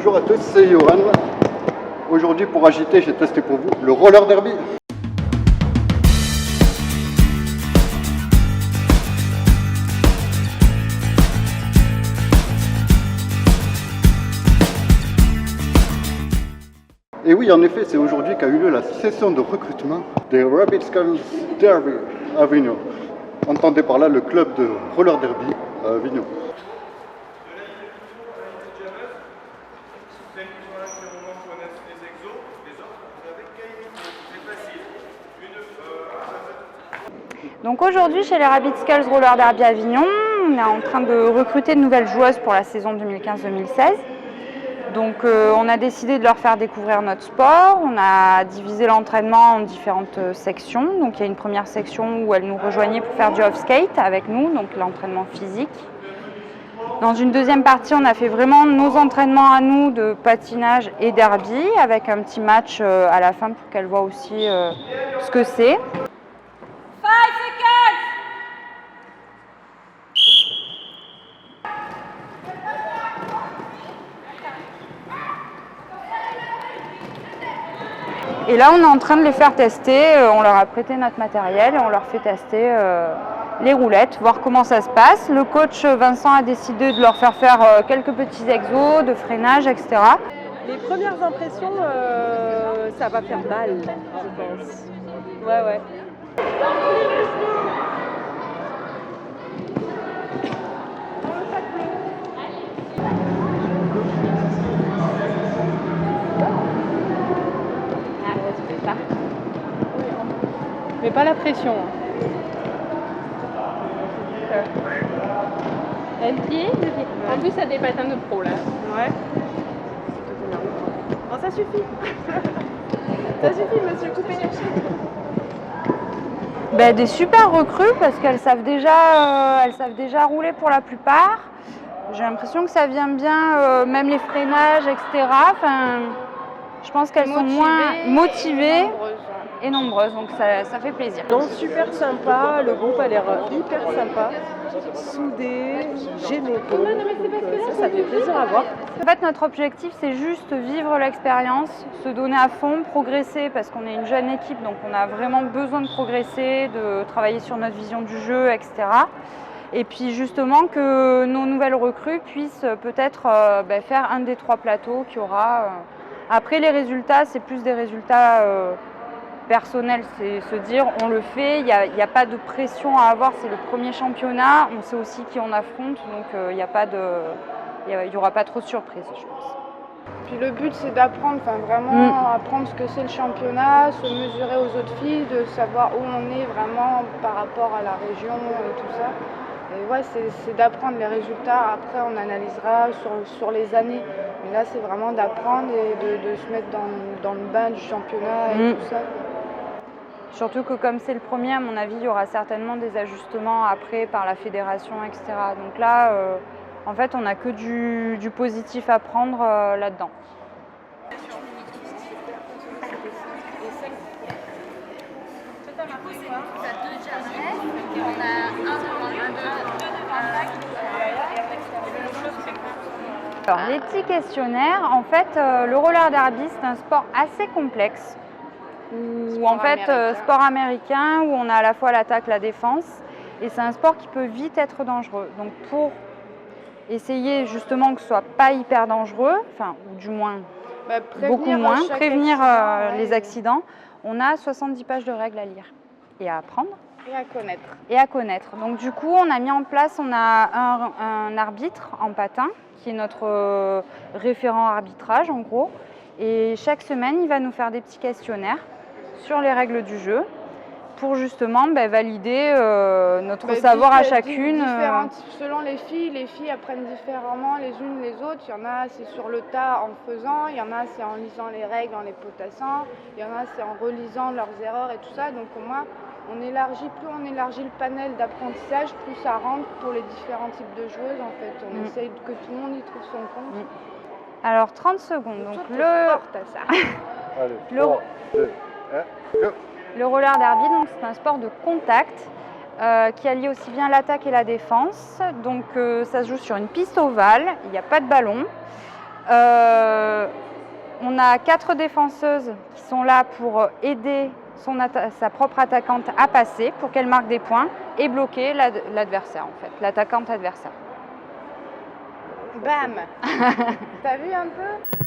Bonjour à tous, c'est Johan. Aujourd'hui pour agiter, j'ai testé pour vous le roller derby. Et oui, en effet, c'est aujourd'hui qu'a eu lieu la session de recrutement des Rabbit Skulls Derby à Avignon. Entendez par là le club de roller derby à Avignon. Donc aujourd'hui, chez les Rabbit Skulls Roller Derby Avignon, on est en train de recruter de nouvelles joueuses pour la saison 2015-2016. Donc on a décidé de leur faire découvrir notre sport. On a divisé l'entraînement en différentes sections. Donc il y a une première section où elles nous rejoignaient pour faire du off-skate avec nous, donc l'entraînement physique. Dans une deuxième partie, on a fait vraiment nos entraînements à nous de patinage et derby, avec un petit match à la fin pour qu'elles voient aussi ce que c'est. Et là, on est en train de les faire tester. On leur a prêté notre matériel et on leur fait tester les roulettes, voir comment ça se passe. Le coach Vincent a décidé de leur faire quelques petits exos, de freinage, etc. Les premières impressions, ça va faire mal, je pense. Ouais. Mais pas la pression. Un pied. En plus, ça des patins de pro là. Ouais. Bon, ça suffit. Ça suffit, monsieur Coupé. Des super recrues parce qu'elles savent déjà rouler pour la plupart. J'ai l'impression que ça vient bien, même les freinages, etc. Enfin, je pense qu'elles sont moins motivées et nombreuses, donc ça fait plaisir. Donc super sympa, le groupe a l'air hyper sympa, soudé, généreux, donc ça fait plaisir à voir. En fait, notre objectif, c'est juste vivre l'expérience, se donner à fond, progresser, parce qu'on est une jeune équipe, donc on a vraiment besoin de progresser, de travailler sur notre vision du jeu, etc. Et puis justement que nos nouvelles recrues puissent peut-être faire un des 3 plateaux qu'il y aura. Après, les résultats, c'est plus des résultats personnels, c'est se dire on le fait, il n'y a pas de pression à avoir, c'est le premier championnat, on sait aussi qui on affronte, donc il n'y aura pas trop de surprises, je pense. Puis le but, c'est d'apprendre, vraiment apprendre ce que c'est le championnat, se mesurer aux autres filles, de savoir où on est vraiment par rapport à la région et tout ça. Et ouais, c'est d'apprendre les résultats. Après, on analysera sur les années. Mais là, c'est vraiment d'apprendre et de se mettre dans le bain du championnat et tout ça. Surtout que comme c'est le premier, à mon avis, il y aura certainement des ajustements après par la fédération, etc. Donc là, en fait, on n'a que du positif à prendre là-dedans. Alors, les petits questionnaires, en fait, le roller derby, c'est un sport assez complexe. Sport américain, où on a à la fois l'attaque, la défense. Et c'est un sport qui peut vite être dangereux. Donc pour essayer justement que ce soit pas hyper dangereux, ou du moins beaucoup moins, prévenir les accidents, on a 70 pages de règles à lire et à apprendre. Et à connaître. Donc du coup, on a mis en place, on a un arbitre en patin, qui est notre référent arbitrage en gros. Et chaque semaine, il va nous faire des petits questionnaires sur les règles du jeu pour justement valider notre savoir à chacune. Selon les filles apprennent différemment les unes les autres. Il y en a, c'est sur le tas en faisant, il y en a, c'est en lisant les règles, en les potassant, il y en a, c'est en relisant leurs erreurs et tout ça. Donc pour moi, plus on élargit le panel d'apprentissage, plus ça rentre pour les différents types de joueuses en fait. On essaye que tout le monde y trouve son compte. Alors 30 secondes. Donc Allez, 3, 2, 1, go. Le roller derby, donc c'est un sport de contact qui allie aussi bien l'attaque et la défense. Donc ça se joue sur une piste ovale, il n'y a pas de ballon. On a 4 défenseuses qui sont là pour aider sa propre attaquante à passer pour qu'elle marque des points et bloquer l'adversaire, en fait, l'attaquante adversaire. Bam. T'as vu un peu?